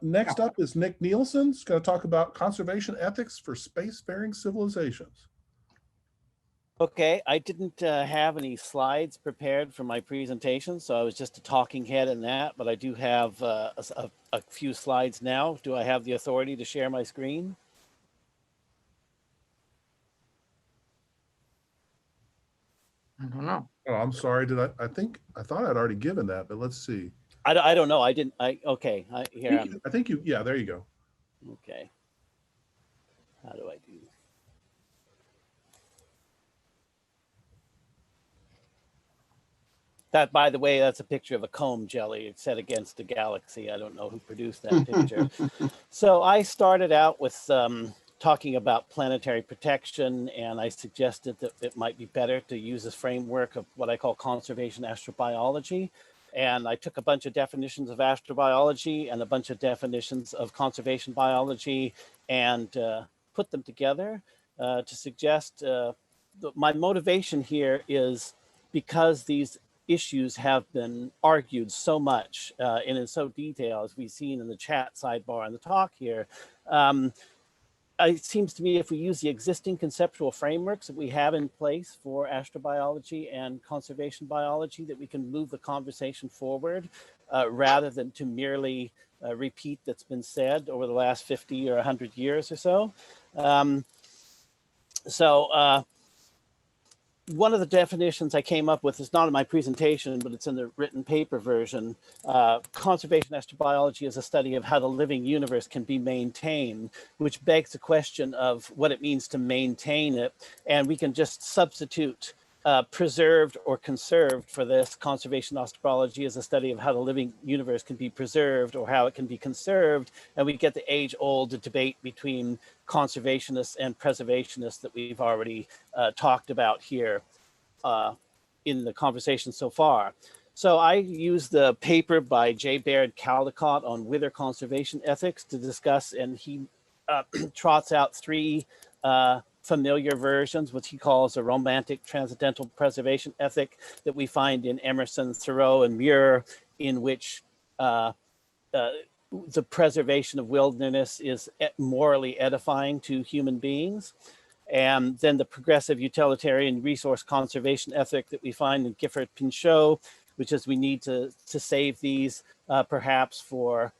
Next up is Nick Nielsen. He's going to talk about conservation ethics for spacefaring civilizations. Okay, I didn't have any slides prepared for my presentation, so I was just a talking head in that, but I do have a few slides now. Do I have the authority to share my screen? I don't know. Oh, I'm sorry. I thought I'd already given that, but let's see. I don't know. I didn't. Okay. I think you, yeah, there you go. Okay. How do I do? That, by the way, that's a picture of a comb jelly. It's set against a galaxy. I don't know who produced that picture. So I started out with talking about planetary protection, and I suggested that it might be better to use this framework of what I call conservation astrobiology. And I took a bunch of definitions of astrobiology and a bunch of definitions of conservation biology and put them together to suggest my motivation here is because these issues have been argued so much and in so detail, as we've seen in the chat sidebar and the talk here. It seems to me if we use the existing conceptual frameworks that we have in place for astrobiology and conservation biology, that we can move the conversation forward rather than to merely repeat that's been said over the last 50 or 100 years or so. One of the definitions I came up with is not in my presentation, but it's in the written paper version. Conservation astrobiology is a study of how the living universe can be maintained, which begs the question of what it means to maintain it. And we can just substitute preserved or conserved for this. Conservation astrobiology is a study of how the living universe can be preserved or how it can be conserved. And we get the age-old debate between conservationists and preservationists that we've already talked about here in the conversation so far. So I used the paper by J. Baird Caldecott on wither conservation ethics to discuss, and he trots out three familiar versions, which he calls a romantic transcendental preservation ethic that we find in Emerson, Thoreau, and Muir, in which the preservation of wilderness is morally edifying to human beings. And then the progressive utilitarian resource conservation ethic that we find in Gifford Pinchot, which is we need to save these perhaps for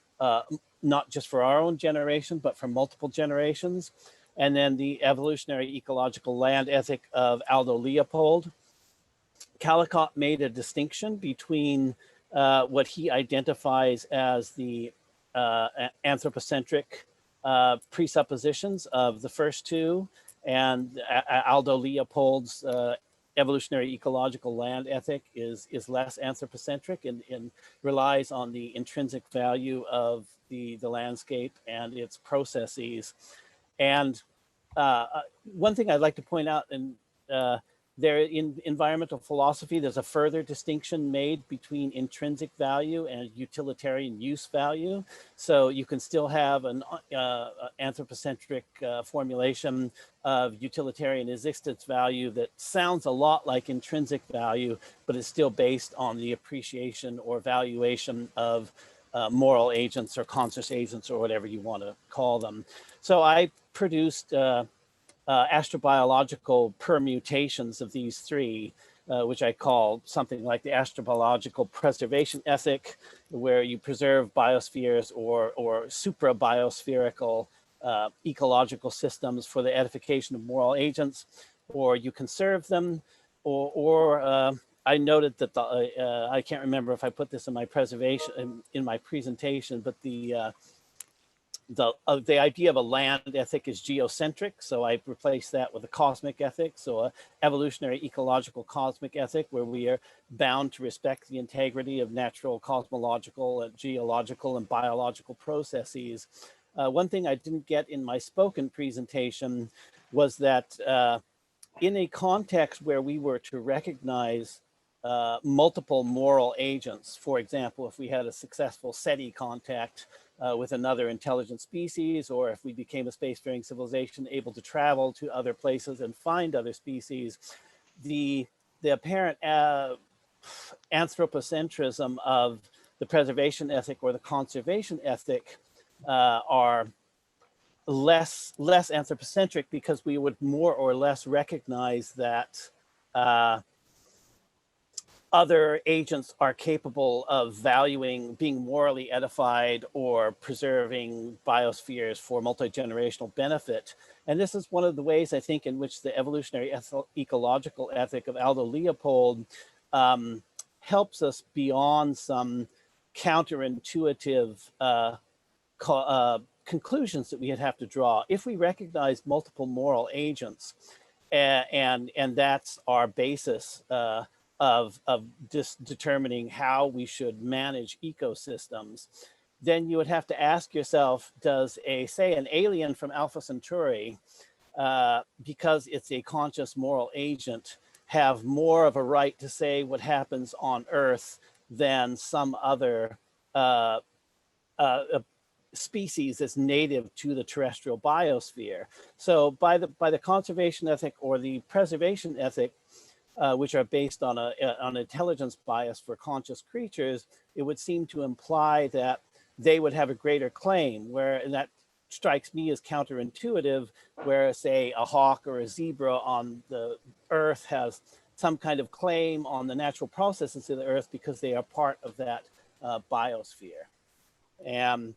not just for our own generation, but for multiple generations. And then the evolutionary ecological land ethic of Aldo Leopold. Caldecott made a distinction between what he identifies as the anthropocentric presuppositions of the first two, and Aldo Leopold's evolutionary ecological land ethic is less anthropocentric and relies on the intrinsic value of the landscape and its processes. And one thing I'd like to point out, and there in environmental philosophy, there's a further distinction made between intrinsic value and utilitarian use value. So you can still have an anthropocentric formulation of utilitarian existence value that sounds a lot like intrinsic value, but is still based on the appreciation or valuation of moral agents or conscious agents or whatever you want to call them. So I produced astrobiological permutations of these three, which I call something like the astrobiological preservation ethic, where you preserve biospheres or supra-biospherical ecological systems for the edification of moral agents, or you conserve them, or I noted that I can't remember if I put this in my presentation, but the idea of a land ethic is geocentric, so I replaced that with a cosmic ethic, so a evolutionary ecological cosmic ethic, where we are bound to respect the integrity of natural cosmological, geological, and biological processes. One thing I didn't get in my spoken presentation was that in a context where we were to recognize multiple moral agents, for example, if we had a successful SETI contact with another intelligent species, or if we became a spacefaring civilization able to travel to other places and find other species, the apparent anthropocentrism of the preservation ethic or the conservation ethic are less anthropocentric, because we would more or less recognize that other agents are capable of valuing being morally edified or preserving biospheres for multi-generational benefit. And this is one of the ways, I think, in which the evolutionary ecological ethic of Aldo Leopold helps us beyond some counterintuitive conclusions that we'd have to draw. If we recognize multiple moral agents, and that's our basis of just determining how we should manage ecosystems, then you would have to ask yourself, does say an alien from Alpha Centauri, because it's a conscious moral agent, have more of a right to say what happens on Earth than some other species that's native to the terrestrial biosphere? So by the conservation ethic or the preservation ethic, which are based on an intelligence bias for conscious creatures, it would seem to imply that they would have a greater claim, and that strikes me as counterintuitive, where, say, a hawk or a zebra on the Earth has some kind of claim on the natural processes of the Earth because they are part of that biosphere. And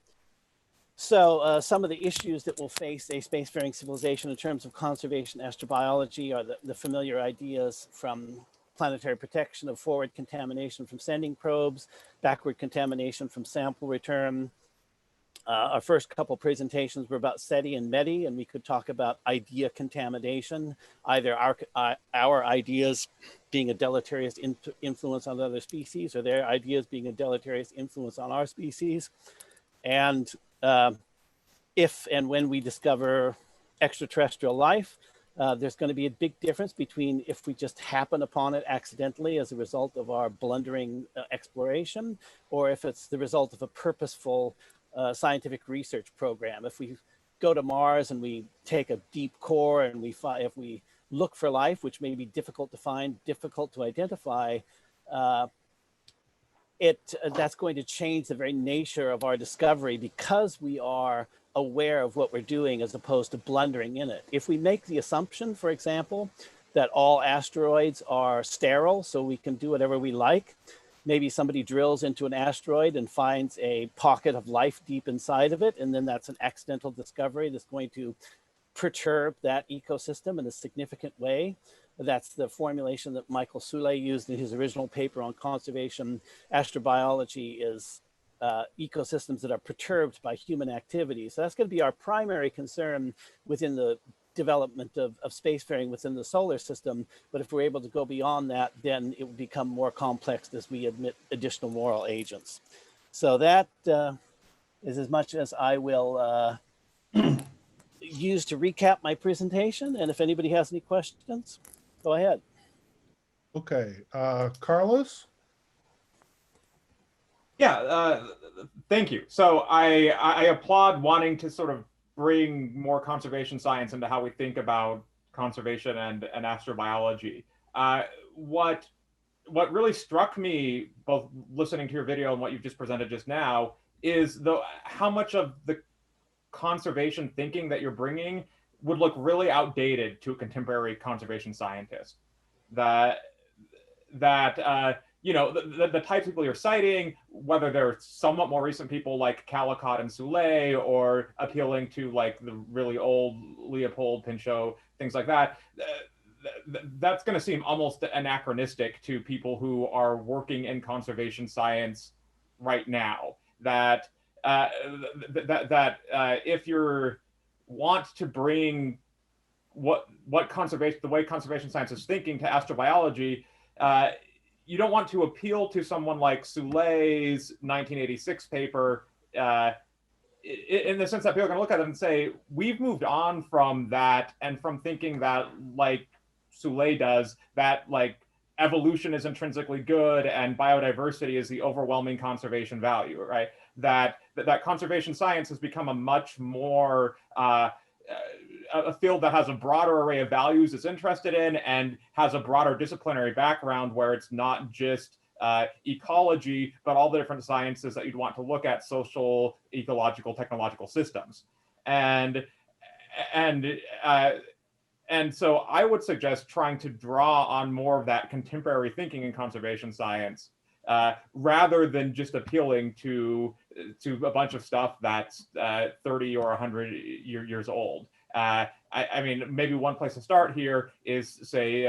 so some of the issues that will face a spacefaring civilization in terms of conservation astrobiology are the familiar ideas from planetary protection of forward contamination from sending probes, backward contamination from sample return. Our first couple presentations were about SETI and METI, and we could talk about idea contamination, either our ideas being a deleterious influence on other species, or their ideas being a deleterious influence on our species. And if and when we discover extraterrestrial life, there's going to be a big difference between if we just happen upon it accidentally as a result of our blundering exploration, or if it's the result of a purposeful scientific research program. If we go to Mars and we take a deep core and if we look for life, which may be difficult to find, difficult to identify, that's going to change the very nature of our discovery, because we are aware of what we're doing as opposed to blundering in it. If we make the assumption, for example, that all asteroids are sterile, so we can do whatever we like, maybe somebody drills into an asteroid and finds a pocket of life deep inside of it, and then that's an accidental discovery that's going to perturb that ecosystem in a significant way. That's the formulation that Michael Soule used in his original paper on conservation astrobiology, is ecosystems that are perturbed by human activity. So that's going to be our primary concern within the development of spacefaring within the solar system. But if we're able to go beyond that, then it will become more complex as we admit additional moral agents. So that is as much as I will use to recap my presentation. And if anybody has any questions, go ahead. Okay, Carlos? Yeah, thank you. So I applaud wanting to sort of bring more conservation science into how we think about conservation and astrobiology. What really struck me, both listening to your video and what you've just presented just now, is how much of the conservation thinking that you're bringing would look really outdated to a contemporary conservation scientist. You know, the types of people you're citing, whether they're somewhat more recent people like Caldecott and Soule, or appealing to like the really old Leopold, Pinchot, things like that, that's going to seem almost anachronistic to people who are working in conservation science right now. If you want to bring the way conservation science is thinking to astrobiology, you don't want to appeal to someone like Soule's 1986 paper in the sense that people are going to look at it and say, we've moved on from that, and from thinking that, like Soule does, that like evolution is intrinsically good and biodiversity is the overwhelming conservation value, right? That conservation science has become a much more a field that has a broader array of values it's interested in, and has a broader disciplinary background, where it's not just ecology, but all the different sciences that you'd want to look at: social, ecological, technological systems. And so I would suggest trying to draw on more of that contemporary thinking in conservation science, rather than just appealing to a bunch of stuff that's 30 or 100 years old. I mean, maybe one place to start here is, say,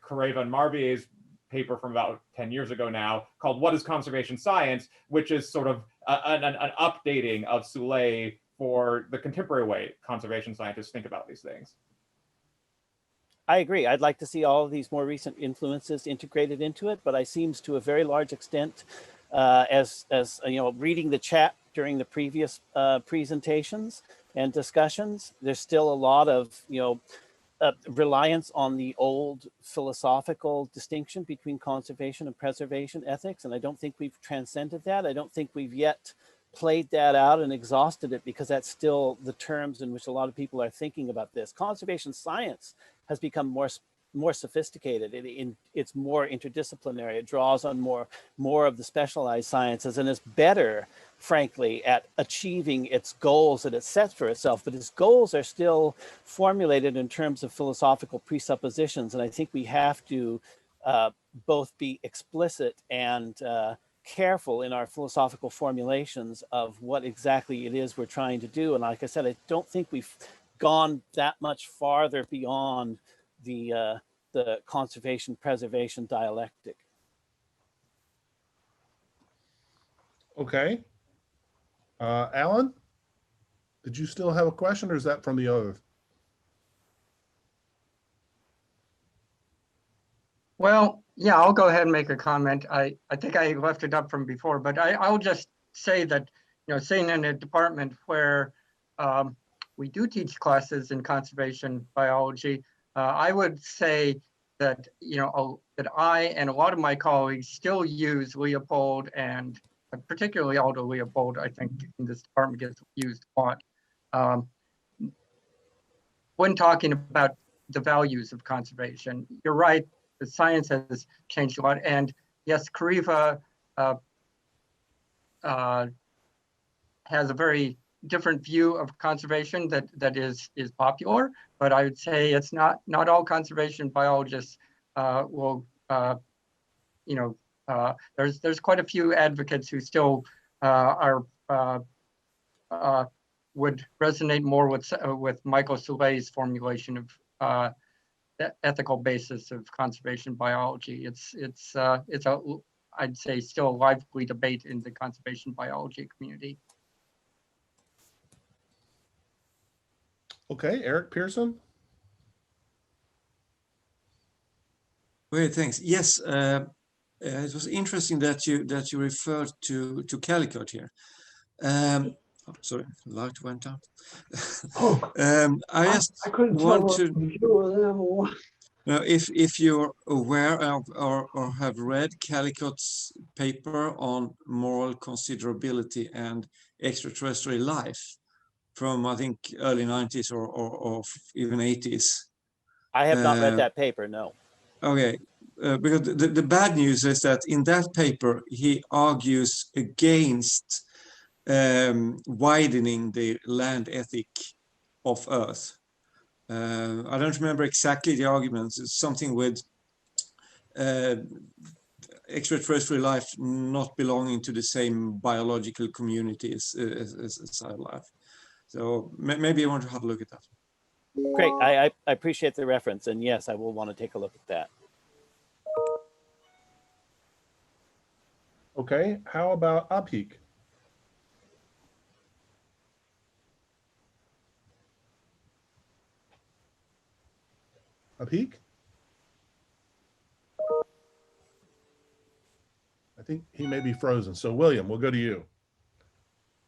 Kareva and Marvier's paper from about 10 years ago now, called "What is Conservation Science?", which is sort of an updating of Soule for the contemporary way conservation scientists think about these things. I agree. I'd like to see all of these more recent influences integrated into it, but I seems to a very large extent, as you know, reading the chat during the previous presentations and discussions, there's still a lot of, you know, reliance on the old philosophical distinction between conservation and preservation ethics, and I don't think we've transcended that. I don't think we've yet played that out and exhausted it, because that's still the terms in which a lot of people are thinking about this. Conservation science has become more sophisticated. It's more interdisciplinary. It draws on more of the specialized sciences, and is better, frankly, at achieving its goals that it sets for itself. But its goals are still formulated in terms of philosophical presuppositions, and I think we have to both be explicit and careful in our philosophical formulations of what exactly it is we're trying to do. And like I said, I don't think we've gone that much farther beyond the conservation preservation dialectic. Okay. Alan, did you still have a question, or is that from the others? Well, yeah, I'll go ahead and make a comment. I think I left it up from before, but I'll just say that, you know, sitting in a department where we do teach classes in conservation biology, I would say that, you know, that I and a lot of my colleagues still use Leopold, and particularly Aldo Leopold, I think in this department gets used a lot, when talking about the values of conservation. You're right, the science has changed a lot. And yes, Kareva has a very different view of conservation that is popular, but I would say it's not all conservation biologists will, you know, there's quite a few advocates who still would resonate more with Michael Soule's formulation of the ethical basis of conservation biology. It's a, I'd say, still a lively debate in the conservation biology community. Okay, Eric Pearson. Great, thanks. Yes, it was interesting that you referred to Calicut here. Oh, sorry, the light went out. I just want to know if you're aware of or have read Calicut's paper on moral considerability and extraterrestrial life from, I think, early 90s or even 80s. I have not read that paper, no. Okay, because the bad news is that in that paper, he argues against widening the land ethic of Earth. I don't remember exactly the arguments. It's something with extraterrestrial life not belonging to the same biological community as our life. So maybe you want to have a look at that. Great, I appreciate the reference, and yes, I will want to take a look at that. Okay, how about Abhik? Abhik? I think he may be frozen. So William, we'll go to you.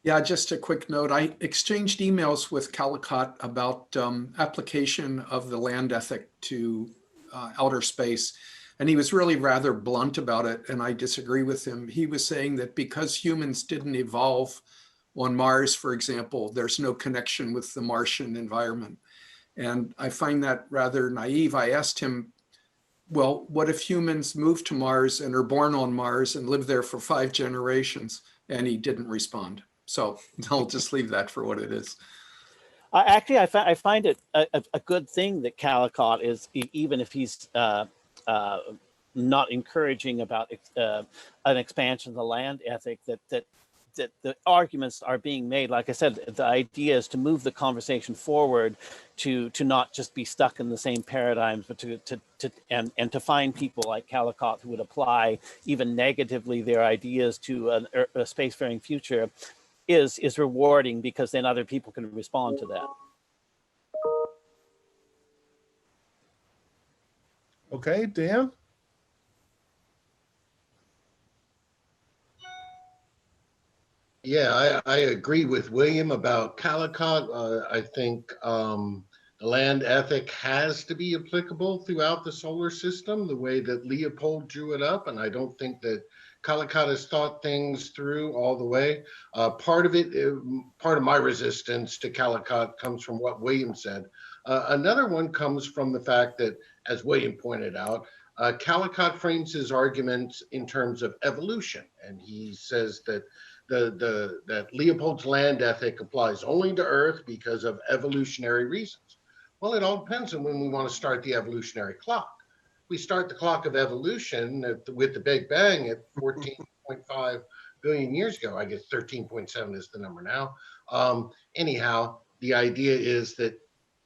Yeah, just a quick note. I exchanged emails with Calicut about application of the land ethic to outer space. And he was really rather blunt about it, and I disagree with him. He was saying that because humans didn't evolve on Mars, for example, there's no connection with the Martian environment. And I find that rather naive. I asked him, well, what if humans move to Mars and are born on Mars and live there for 5 generations? And he didn't respond. So I'll just leave that for what it is. Actually, I find it a good thing that Callcott is, even if he's not encouraging about an expansion of the land ethic, that the arguments are being made. Like I said, the idea is to move the conversation forward, to not just be stuck in the same paradigms, but and to find people like Callcott who would apply even negatively their ideas to a spacefaring future is rewarding, because then other people can respond to that. Okay, Dan? Yeah, I agree with William about Callcott. I think the land ethic has to be applicable throughout the solar system, the way that Leopold drew it up. And I don't think that Callcott has thought things through all the way. Part of my resistance to Callcott comes from what William said. Another one comes from the fact that, as William pointed out, Callcott frames his arguments in terms of evolution. And he says that that Leopold's land ethic applies only to Earth because of evolutionary reasons. Well, it all depends on when we want to start the evolutionary clock. We start the clock of evolution with the Big Bang at 14.5 billion years ago. I guess 13.7 is the number now. Anyhow, the idea is that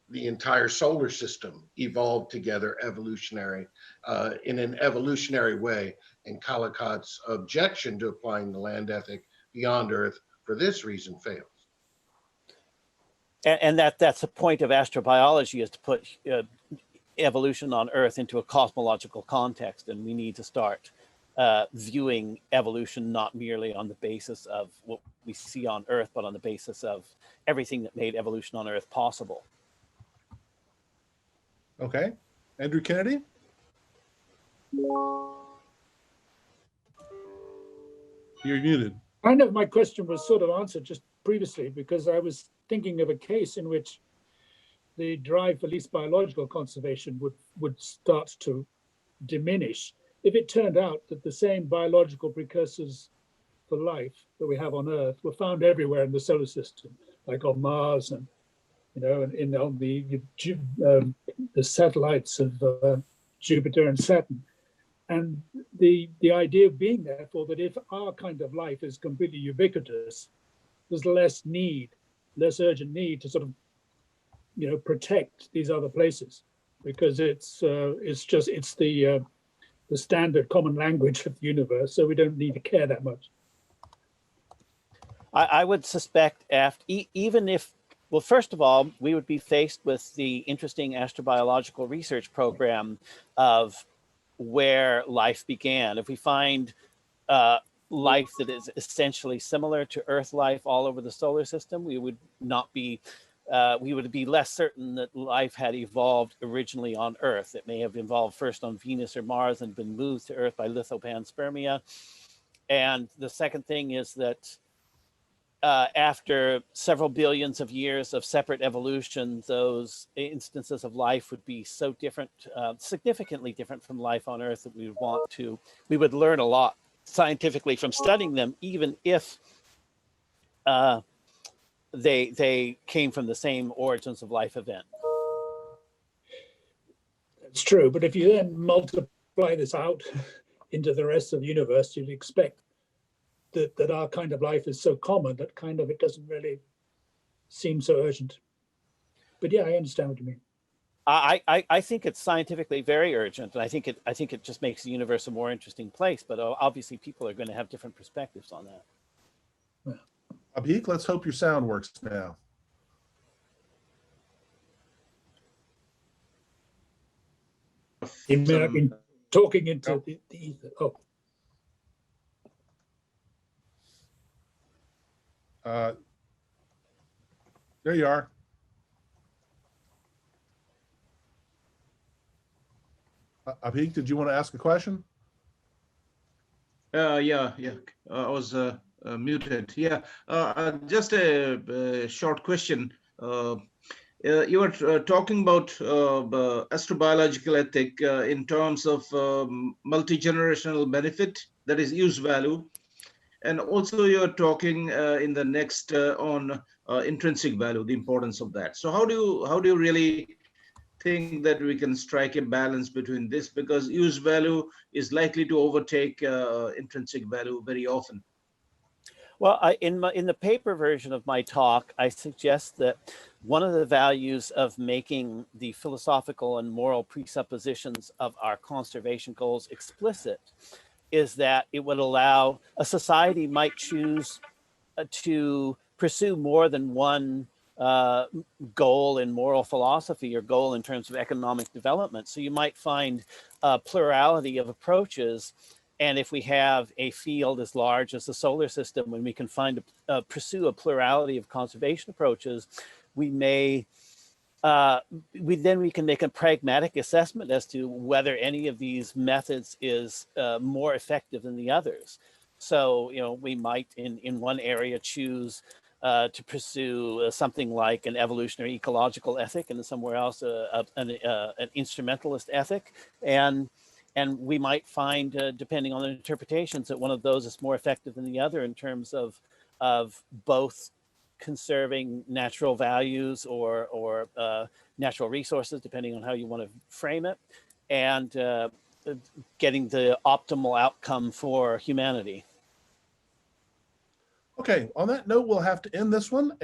the entire solar system evolved together in an evolutionary way. And Callcott's objection to applying the land ethic beyond Earth for this reason fails. And that's the point of astrobiology, is to put evolution on Earth into a cosmological context. And we need to start viewing evolution not merely on the basis of what we see on Earth, but on the basis of everything that made evolution on Earth possible. Okay. Andrew Kennedy? You're muted. Kind of my question was sort of answered just previously, because I was thinking of a case in which the drive for least biological conservation would start to diminish if it turned out that the same biological precursors for life that we have on Earth were found everywhere in the solar system, like on Mars and, you know, on the satellites of Jupiter and Saturn. And the idea being, therefore, that if our kind of life is completely ubiquitous, there's less urgent need to sort of, you know, protect these other places, because it's the standard common language of the universe, so we don't need to care that much. I would suspect, even if, well, first of all, we would be faced with the interesting astrobiological research program of where life began. If we find life that is essentially similar to Earth life all over the solar system, we would be less certain that life had evolved originally on Earth. It may have evolved first on Venus or Mars and been moved to Earth by lithopanspermia. And the second thing is that after several billions of years of separate evolution, those instances of life would be so different, significantly different from life on Earth, that we would learn a lot scientifically from studying them, even if they came from the same origins of life event. It's true, but if you then multiply this out into the rest of the universe, you'd expect that our kind of life is so common that kind of it doesn't really seem so urgent. But yeah, I understand what you mean. I think it's scientifically very urgent, and I think it just makes the universe a more interesting place. But obviously, people are going to have different perspectives on that. Yeah. Abhik, let's hope your sound works now. He may have been talking into the ether. Oh. There you are. Abhik, did you want to ask a question? Yeah. I was muted. Yeah, just a short question. You were talking about astrobiological ethic in terms of multi-generational benefit, that is use value. And also you're talking in the next on intrinsic value, the importance of that. So how do you really think that we can strike a balance between this? Because use value is likely to overtake intrinsic value very often. Well, in the paper version of my talk, I suggest that one of the values of making the philosophical and moral presuppositions of our conservation goals explicit is that it would allow a society might choose to pursue more than one goal in moral philosophy or goal in terms of economic development. So you might find a plurality of approaches. And if we have a field as large as the solar system, when we can pursue a plurality of conservation approaches, we may we can make a pragmatic assessment as to whether any of these methods is more effective than the others. So, we might in one area choose to pursue something like an evolutionary ecological ethic, and somewhere else an instrumentalist ethic, and we might find, depending on the interpretations, that one of those is more effective than the other in terms of both conserving natural values or natural resources, depending on how you want to frame it, and getting the optimal outcome for humanity. Okay, on that note, we'll have to end this one.